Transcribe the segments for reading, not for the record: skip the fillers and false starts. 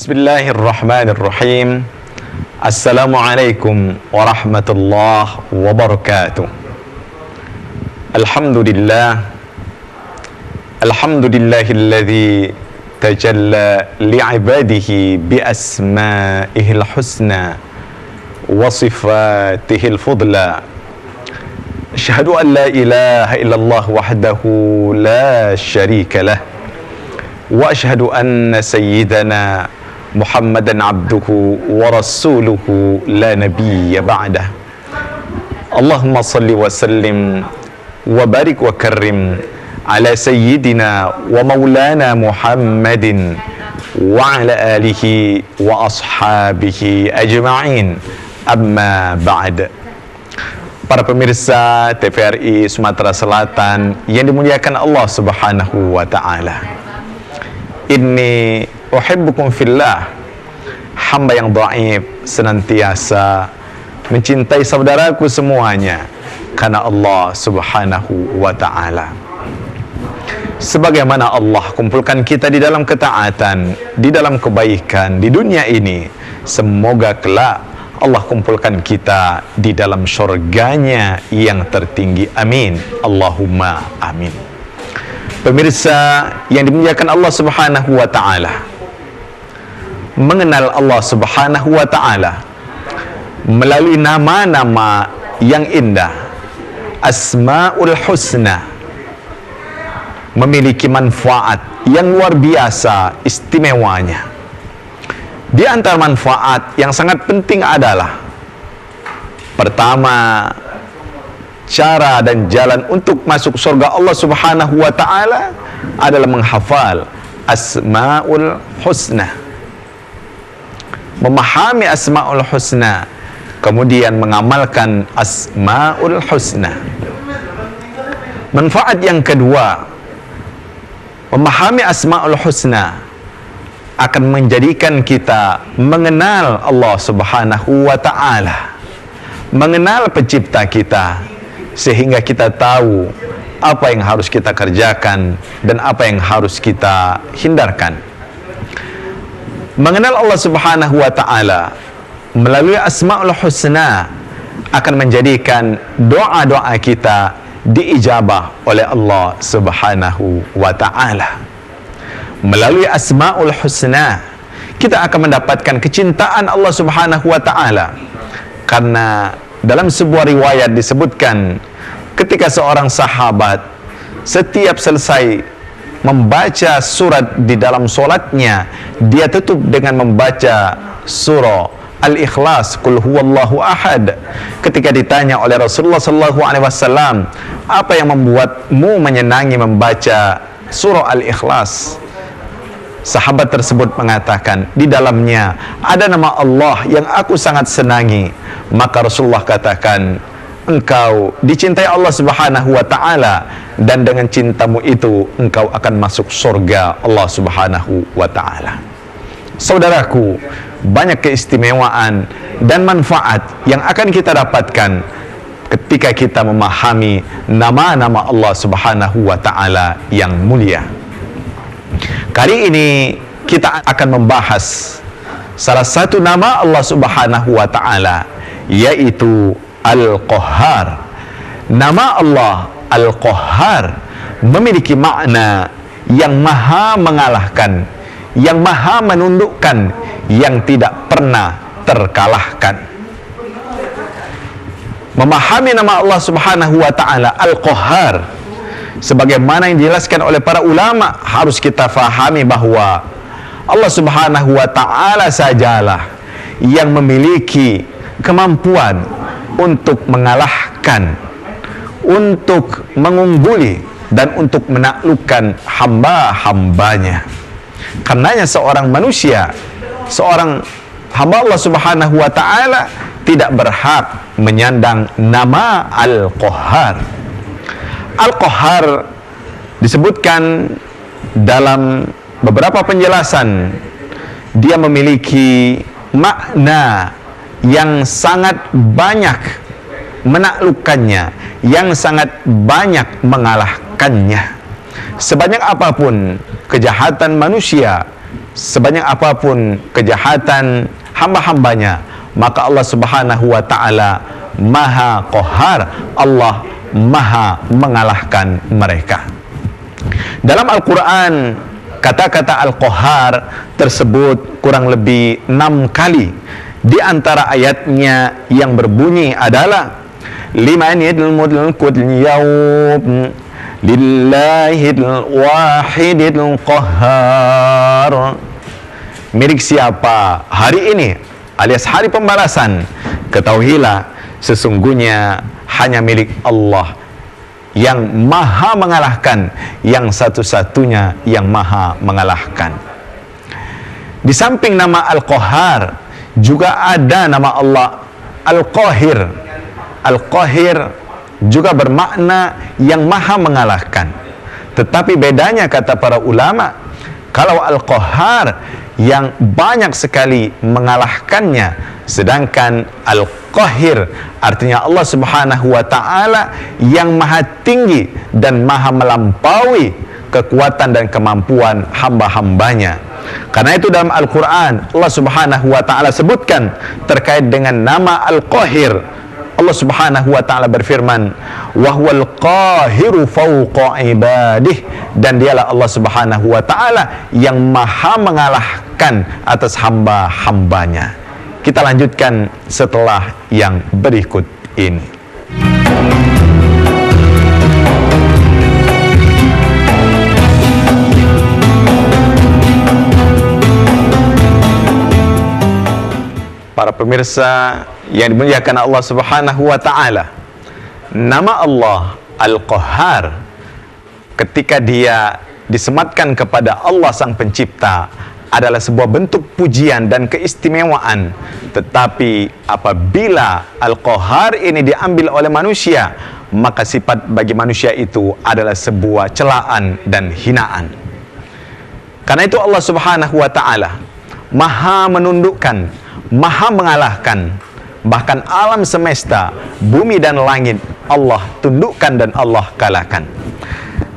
Bismillahirrahmanirrahim. Assalamualaikum warahmatullahi wabarakatuh. Alhamdulillahilladzi tajalla li'ibadihi bi asma'ihil husna wa sifatihil fudla. Asyhadu an la ilaha illallah wahdahu la syarika lah. Wa asyhadu anna sayyidana Muhammadan abduhu wa rasuluhu la nabiyya ba'dah. Allahumma salli wa sallim wa barik wa karrim ala sayyidina wa maulana Muhammadin wa ala alihi wa ashabihi ajma'in. Amma ba'd. Para pemirsa TVRI Sumatera Selatan yang dimuliakan Allah Subhanahu wa taala. Inni uhibbukum fillah. Hamba yang dhaif senantiasa mencintai saudaraku semuanya karena Allah Subhanahu wa taala. Sebagaimana Allah kumpulkan kita di dalam ketaatan, di dalam kebaikan di dunia ini, semoga kelak Allah kumpulkan kita di dalam syurganya yang tertinggi. Amin. Allahumma amin. Pemirsa yang dimuliakan Allah Subhanahu wa taala, mengenal Allah Subhanahu wa taala melalui nama-nama yang indah, Asmaul Husna, memiliki manfaat yang luar biasa istimewanya. Di antara manfaat yang sangat penting adalah, pertama, cara dan jalan untuk masuk surga Allah Subhanahu wa taala adalah menghafal Asmaul Husna. Memahami Asmaul Husna, kemudian mengamalkan Asmaul Husna. Manfaat yang kedua, memahami Asmaul Husna akan menjadikan kita mengenal Allah Subhanahu wa taala, mengenal pencipta kita, sehingga kita tahu apa yang harus kita kerjakan dan apa yang harus kita hindarkan. Mengenal Allah Subhanahu wa taala melalui Asmaul Husna akan menjadikan doa-doa kita diijabah oleh Allah Subhanahu wa taala. Melalui Asmaul Husna kita akan mendapatkan kecintaan Allah Subhanahu wa taala. Karena dalam sebuah riwayat disebutkan, ketika seorang sahabat setiap selesai membaca surat di dalam solatnya, dia tutup dengan membaca surah Al-Ikhlas, Qul huwallahu ahad. Ketika ditanya oleh Rasulullah sallallahu alaihi wasallam, apa yang membuatmu menyenangi membaca surah Al-Ikhlas? Sahabat tersebut mengatakan, di dalamnya ada nama Allah yang aku sangat senangi. Maka Rasulullah katakan, engkau dicintai Allah Subhanahu wa taala, dan dengan cintamu itu engkau akan masuk surga Allah Subhanahu wa taala. Saudaraku, banyak keistimewaan dan manfaat yang akan kita dapatkan ketika kita memahami nama-nama Allah Subhanahu wa taala yang mulia. Kali ini kita akan membahas salah satu nama Allah Subhanahu wa taala, yaitu Al-Qahhar. Nama Allah Al-Qahhar memiliki makna yang maha mengalahkan, yang maha menundukkan, yang tidak pernah terkalahkan. Memahami nama Allah Subhanahu wa taala Al-Qahhar, sebagaimana yang dijelaskan oleh para ulama, harus kita fahami bahwa Allah Subhanahu wa taala sajalah yang memiliki kemampuan untuk mengalahkan, untuk mengungguli, dan untuk menaklukkan hamba-hambanya. Karenanya seorang manusia, seorang hamba Allah Subhanahu wa taala tidak berhak menyandang nama Al-Qahhar. Al-Qahhar disebutkan dalam beberapa penjelasan, dia memiliki makna yang sangat banyak menaklukkannya, yang sangat banyak mengalahkannya. Sebanyak apapun kejahatan manusia, sebanyak apapun kejahatan hamba-hambanya, maka Allah Subhanahu wa ta'ala Maha Qahhar, Allah Maha mengalahkan mereka. Dalam Al-Quran, kata-kata Al-Qahhar tersebut kurang lebih 6 kali. Di antara ayatnya yang berbunyi adalah limanil mulkul yawm lillahil wahidil qahhar. Milik siapa hari ini, alias hari pembalasan? Ketahuilah, sesungguhnya hanya milik Allah yang maha mengalahkan, yang satu-satunya yang maha mengalahkan. Di samping nama Al-Qahhar, juga ada nama Allah Al-Qahir. Al-Qahir juga bermakna yang maha mengalahkan. Tetapi bedanya, kata para ulama, kalau Al-Qahhar yang banyak sekali mengalahkannya, sedangkan Al-Qahir artinya Allah Subhanahu wa ta'ala yang maha tinggi dan maha melampaui kekuatan dan kemampuan hamba-hambanya. Karena itu dalam Al-Quran Allah Subhanahu wa ta'ala sebutkan terkait dengan nama Al-Qahir. Allah Subhanahu wa ta'ala berfirman, wa huwal qahiru fawqa ibadih, dan dialah Allah Subhanahu wa ta'ala yang maha mengalahkan atas hamba-hambanya. Kita lanjutkan setelah yang berikut ini. Para pemirsa yang dimuliakan Allah Subhanahu wa ta'ala, nama Allah Al-Qahhar ketika dia disematkan kepada Allah Sang Pencipta adalah sebuah bentuk pujian dan keistimewaan. Tetapi apabila Al-Qahhar ini diambil oleh manusia, maka sifat bagi manusia itu adalah sebuah celaan dan hinaan. Karena itu Allah Subhanahu wa ta'ala maha menundukkan, maha mengalahkan. Bahkan alam semesta, bumi dan langit, Allah tundukkan dan Allah kalahkan.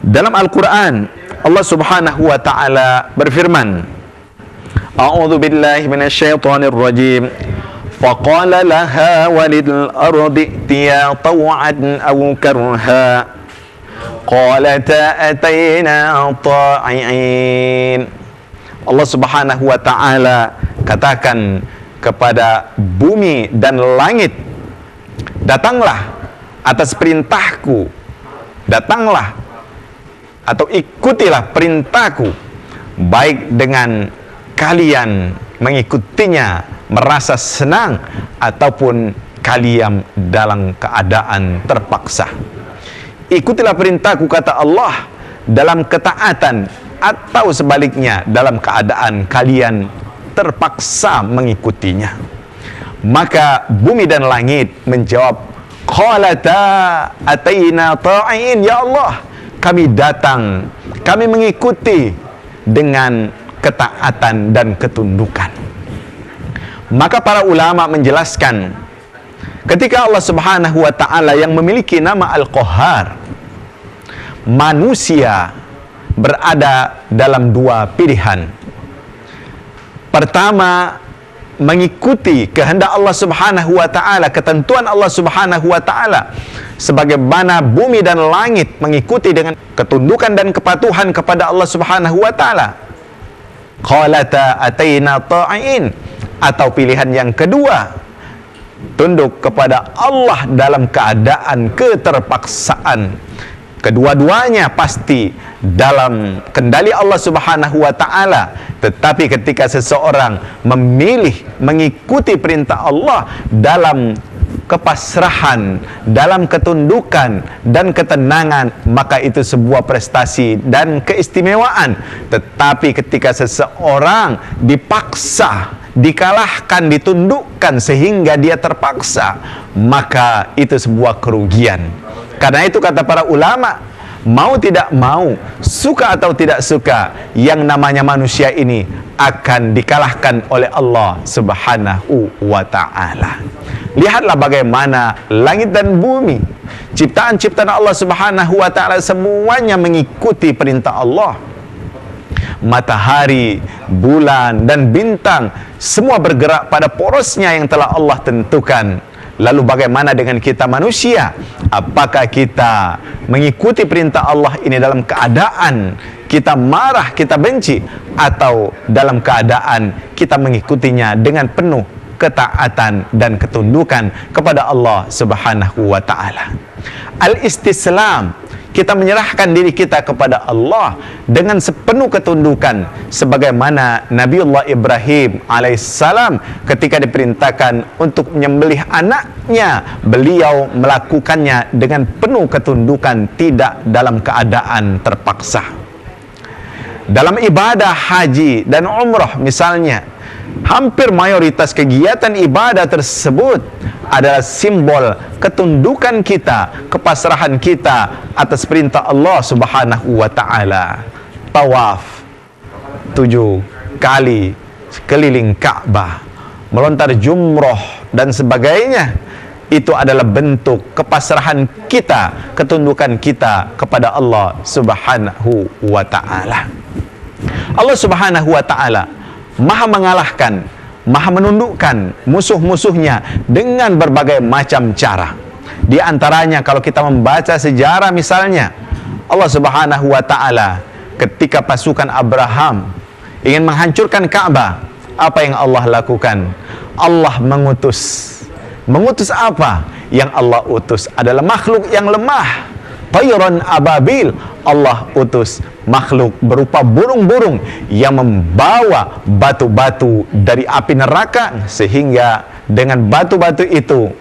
Dalam Al-Quran, Allah Subhanahu wa ta'ala berfirman, A'udzu billahi minasyaitonir rajim. Faqala laha walil ardi itiya taw'an aw karha. Qalata atayna ta'i'in. Allah Subhanahu wa ta'ala katakan kepada bumi dan langit, datanglah atas perintahku, datanglah atau ikutilah perintahku, baik dengan kalian mengikutinya merasa senang ataupun kalian dalam keadaan terpaksa. Ikutilah perintahku, kata Allah, dalam ketaatan atau sebaliknya dalam keadaan kalian terpaksa mengikutinya. Maka bumi dan langit menjawab, qalata atayna ta'in, ya Allah, kami datang, kami mengikuti dengan ketaatan dan ketundukan. Maka para ulama menjelaskan, ketika Allah Subhanahu wa ta'ala yang memiliki nama Al-Qahhar, manusia berada dalam dua pilihan. Pertama, mengikuti kehendak Allah Subhanahu wa ta'ala, ketentuan Allah Subhanahu wa ta'ala, sebagaimana bumi dan langit mengikuti dengan ketundukan dan kepatuhan kepada Allah Subhanahu wa ta'ala. Qalata atayna ta'in. Atau pilihan yang kedua, tunduk kepada Allah dalam keadaan keterpaksaan. Kedua-duanya pasti dalam kendali Allah Subhanahu wa ta'ala. Tetapi ketika seseorang memilih mengikuti perintah Allah dalam kepasrahan, dalam ketundukan dan ketenangan, maka itu sebuah prestasi dan keistimewaan. Tetapi ketika seseorang dipaksa, dikalahkan, ditundukkan sehingga dia terpaksa, maka itu sebuah kerugian. Karena itu kata para ulama, mau tidak mau, suka atau tidak suka, yang namanya manusia ini akan dikalahkan oleh Allah Subhanahu wa ta'ala. Lihatlah bagaimana langit dan bumi, ciptaan-ciptaan Allah Subhanahu wa ta'ala, semuanya mengikuti perintah Allah. Matahari bulan dan bintang semua bergerak pada porosnya yang telah Allah tentukan. Lalu bagaimana dengan kita manusia? Apakah kita mengikuti perintah Allah ini dalam keadaan kita marah, kita benci, atau dalam keadaan kita mengikutinya dengan penuh ketaatan dan ketundukan kepada Allah Subhanahu wa taala? Al-istislam, kita menyerahkan diri kita kepada Allah dengan sepenuh ketundukan, sebagaimana Nabiullah Ibrahim alaihissalam ketika diperintahkan untuk menyembelih anaknya, beliau melakukannya dengan penuh ketundukan, tidak dalam keadaan terpaksa. Dalam ibadah haji dan umrah misalnya, hampir mayoritas kegiatan ibadah tersebut adalah simbol ketundukan kita, kepasrahan kita atas perintah Allah Subhanahu wa taala. Tawaf 7 kali keliling Ka'bah, melontar jumroh dan sebagainya, itu adalah bentuk kepasrahan kita, ketundukan kita kepada Allah Subhanahu wa taala. Allah Subhanahu wa taala Maha mengalahkan, Maha menundukkan musuh-musuhnya dengan berbagai macam cara. Di antaranya kalau kita membaca sejarah misalnya, Allah Subhanahu wa taala ketika pasukan Abraham ingin menghancurkan Ka'bah, apa yang Allah lakukan? Allah mengutus apa? Yang Allah utus adalah makhluk yang lemah, tayran ababil. Allah utus makhluk berupa burung-burung yang membawa batu-batu dari api neraka, sehingga dengan batu-batu itu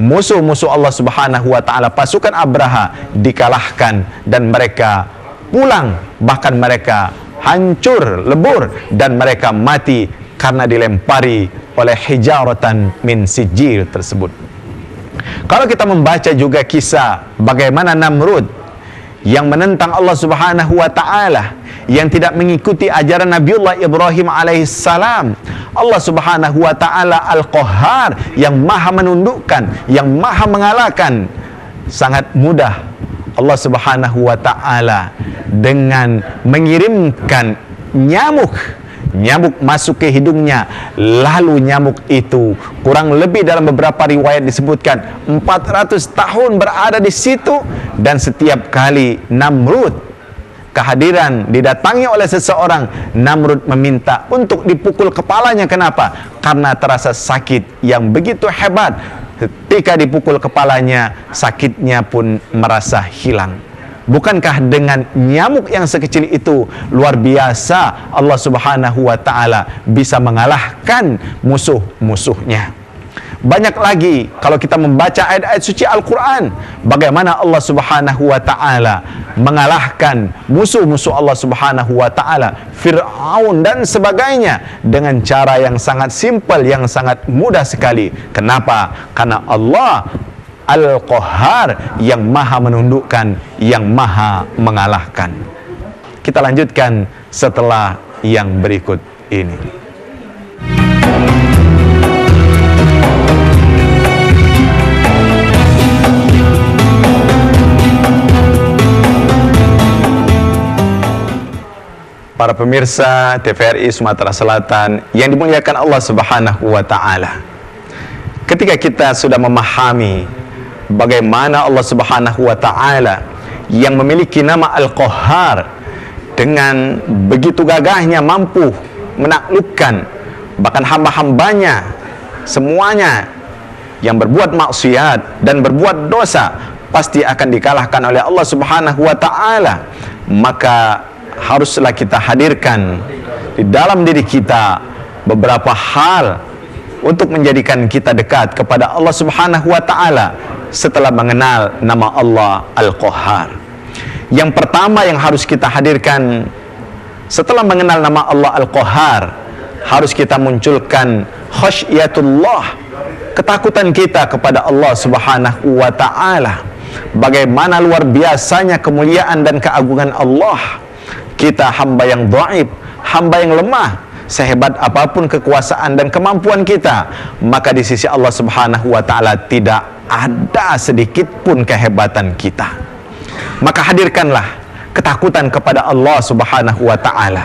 musuh-musuh Allah Subhanahu wa taala, pasukan Abraha, dikalahkan dan mereka pulang, bahkan mereka hancur lebur dan mereka mati karena dilempari oleh hijaratan min sijil tersebut. Kalau kita membaca juga kisah bagaimana Namrud yang menentang Allah Subhanahu wa taala, yang tidak mengikuti ajaran Nabiullah Ibrahim alaihissalam, Allah Subhanahu wa taala Al-Qahhar, yang maha menundukkan, yang maha mengalahkan. Sangat mudah Allah Subhanahu wa taala dengan mengirimkan nyamuk masuk ke hidungnya, lalu nyamuk itu kurang lebih dalam beberapa riwayat disebutkan 400 tahun berada di situ, dan setiap kali Namrud kehadiran didatangi oleh seseorang, Namrud meminta untuk dipukul kepalanya. Kenapa? Karena terasa sakit yang begitu hebat. Ketika dipukul kepalanya, sakitnya pun merasa hilang. Bukankah dengan nyamuk yang sekecil itu luar biasa Allah Subhanahu wa taala bisa mengalahkan musuh-musuhnya? Banyak lagi kalau kita membaca ayat-ayat suci Al-Quran, bagaimana Allah Subhanahu wa taala mengalahkan musuh-musuh Allah Subhanahu wa taala, Fir'aun dan sebagainya, dengan cara yang sangat simpel, yang sangat mudah sekali. Kenapa? Karena Allah Al-Qahhar, yang maha menundukkan, yang maha mengalahkan. Kita lanjutkan setelah yang berikut ini. Para pemirsa TVRI Sumatera Selatan yang dimuliakan Allah Subhanahu wa taala, ketika kita sudah memahami bagaimana Allah Subhanahu wa taala yang memiliki nama Al-Qahhar dengan begitu gagahnya mampu menaklukkan bahkan hamba-hambanya semuanya yang berbuat maksiat dan berbuat dosa, pasti akan dikalahkan oleh Allah Subhanahu wa taala. Maka haruslah kita hadirkan di dalam diri kita beberapa hal untuk menjadikan kita dekat kepada Allah Subhanahu wa taala setelah mengenal nama Allah Al-Qahhar. Yang pertama yang harus kita hadirkan setelah mengenal nama Allah Al-Qahhar, harus kita munculkan khasyatullah, ketakutan kita kepada Allah Subhanahu wa taala. Bagaimana luar biasanya kemuliaan dan keagungan Allah. Kita hamba yang dhaif, hamba yang lemah, sehebat apapun kekuasaan dan kemampuan kita, maka di sisi Allah Subhanahu wa taala tidak ada sedikit pun kehebatan kita. Maka hadirkanlah ketakutan kepada Allah Subhanahu wa taala.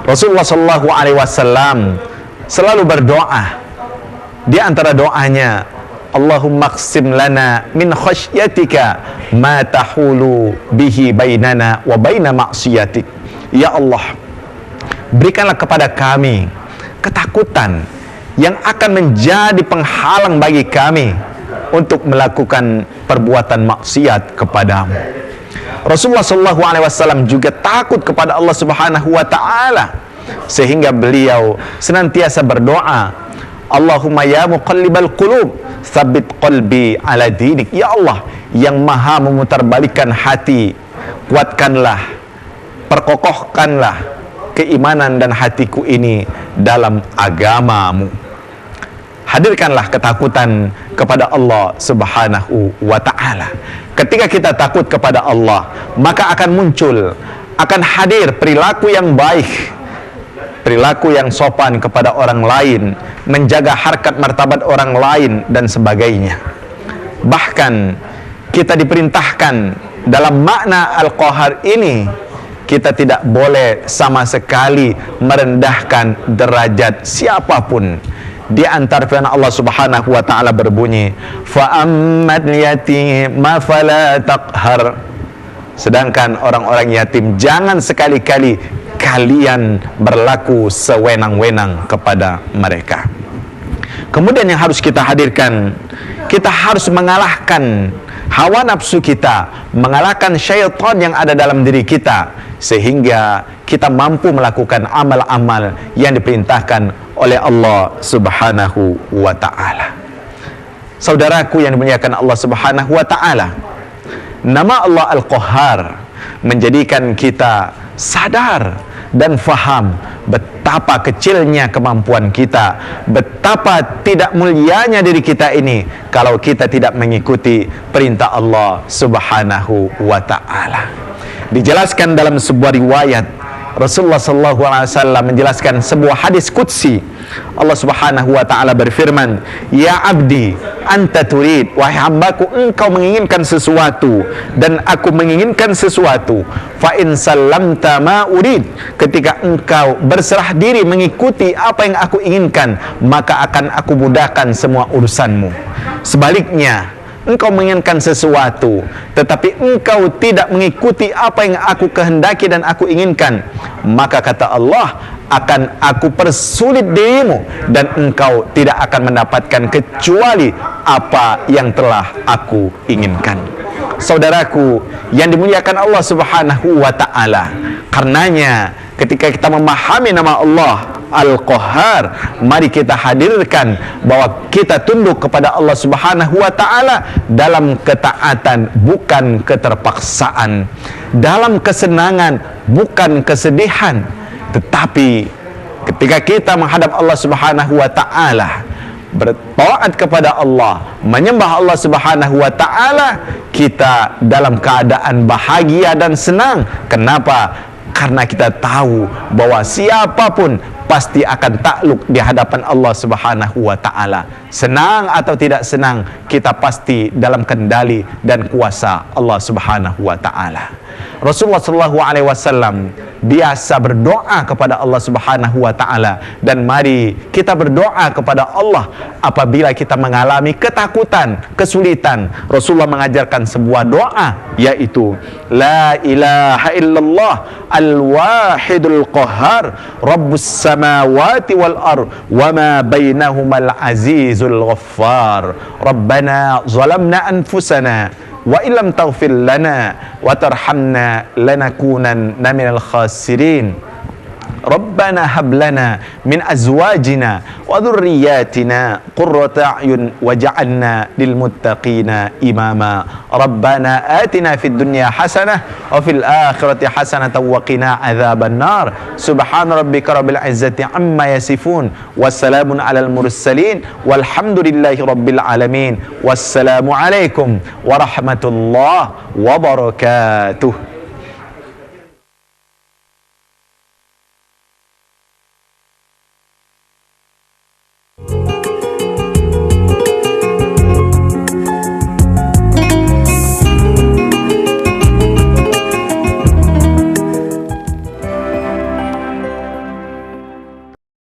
Rasulullah Shallallahu Alaihi Wasallam selalu berdoa. Di antara doanya, Allahumma qsim lana min khasyatika ma tahulu bihi bainana wa baina maksiatik. Ya Allah, berikanlah kepada kami ketakutan yang akan menjadi penghalang bagi kami untuk melakukan perbuatan maksiat kepadamu. Rasulullah Shallallahu Alaihi Wasallam juga takut kepada Allah Subhanahu Wa Taala, sehingga beliau senantiasa berdoa, Allahumma ya muqallibal qulub, tsabbit qalbi ala dinik. Ya Allah, yang maha memutarbalikkan hati, kuatkanlah, perkokohkanlah keimanan dan hatiku ini dalam agamamu. Hadirkanlah ketakutan kepada Allah Subhanahu wa Ta'ala. Ketika kita takut kepada Allah, maka akan muncul, akan hadir perilaku yang baik, perilaku yang sopan kepada orang lain, menjaga harkat martabat orang lain, dan sebagainya. Bahkan kita diperintahkan dalam makna Al-Qahar ini, kita tidak boleh sama sekali merendahkan derajat siapapun. Di antara firman Allah Subhanahu wa Ta'ala berbunyi, fa ammal yatima fala taqhar. Sedangkan orang-orang yatim, jangan sekali-kali kalian berlaku sewenang-wenang kepada mereka. Kemudian yang harus kita hadirkan, kita harus mengalahkan hawa nafsu kita, mengalahkan syaitan yang ada dalam diri kita, sehingga kita mampu melakukan amal-amal yang diperintahkan oleh Allah Subhanahu wa Ta'ala. Saudaraku yang dimuliakan Allah Subhanahu wa Ta'ala, nama Allah Al-Qahhar menjadikan kita sadar dan faham betapa kecilnya kemampuan kita, betapa tidak mulianya diri kita ini kalau kita tidak mengikuti perintah Allah Subhanahu wa Ta'ala. Dijelaskan dalam sebuah riwayat, Rasulullah Sallallahu Alaihi Wasallam menjelaskan sebuah hadis qudsi. Allah Subhanahu Wa Ta'ala berfirman, Ya abdi, anta turid, wahai hambaku, engkau menginginkan sesuatu dan aku menginginkan sesuatu. Fa in sallamta ma urid, ketika engkau berserah diri mengikuti apa yang aku inginkan, maka akan aku mudahkan semua urusanmu. Sebaliknya, engkau menginginkan sesuatu, tetapi engkau tidak mengikuti apa yang aku kehendaki dan aku inginkan, maka kata Allah, akan aku persulit dirimu dan engkau tidak akan mendapatkan kecuali apa yang telah aku inginkan. Saudaraku yang dimuliakan Allah Subhanahu wa Ta'ala, karenanya ketika kita memahami nama Allah Al-Qahhar, mari kita hadirkan bahwa kita tunduk kepada Allah Subhanahu wa Ta'ala dalam ketaatan, bukan keterpaksaan, dalam kesenangan, bukan kesedihan. Tetapi ketika kita menghadap Allah Subhanahu wa Ta'ala, bertaat kepada Allah, menyembah Allah Subhanahu wa Ta'ala, kita dalam keadaan bahagia dan senang. Kenapa? Karena kita tahu bahwa siapapun pasti akan takluk di hadapan Allah Subhanahu wa Ta'ala. Senang atau tidak senang, kita pasti dalam kendali dan kuasa Allah Subhanahu wa Ta'ala. Rasulullah Shallallahu Alaihi Wasallam biasa berdoa kepada Allah Subhanahu wa Ta'ala, dan mari kita berdoa kepada Allah apabila kita mengalami ketakutan, kesulitan. Rasulullah mengajarkan sebuah doa, yaitu La ilaha illallah al-wahidul qahhar rabbus samawati wal ard wa ma bainahumal azizul ghaffar rabbana zalamna anfusana wa illam taghfir lana wa tarhamna lanakunanna minal khasirin. Rabbana hab lana min azwajina wa dhurriyyatina qurrata a'yun waj'alna lil muttaqina imama. Rabbana atina fid dunya hasanah wa fil akhirati hasanatan wa qina adzaban nar. Subhana rabbika rabbil izzati amma yasifun, wassalamun alal mursalin, walhamdulillahi rabbil alamin. Wassalamu alaikum warahmatullahi wabarakatuh.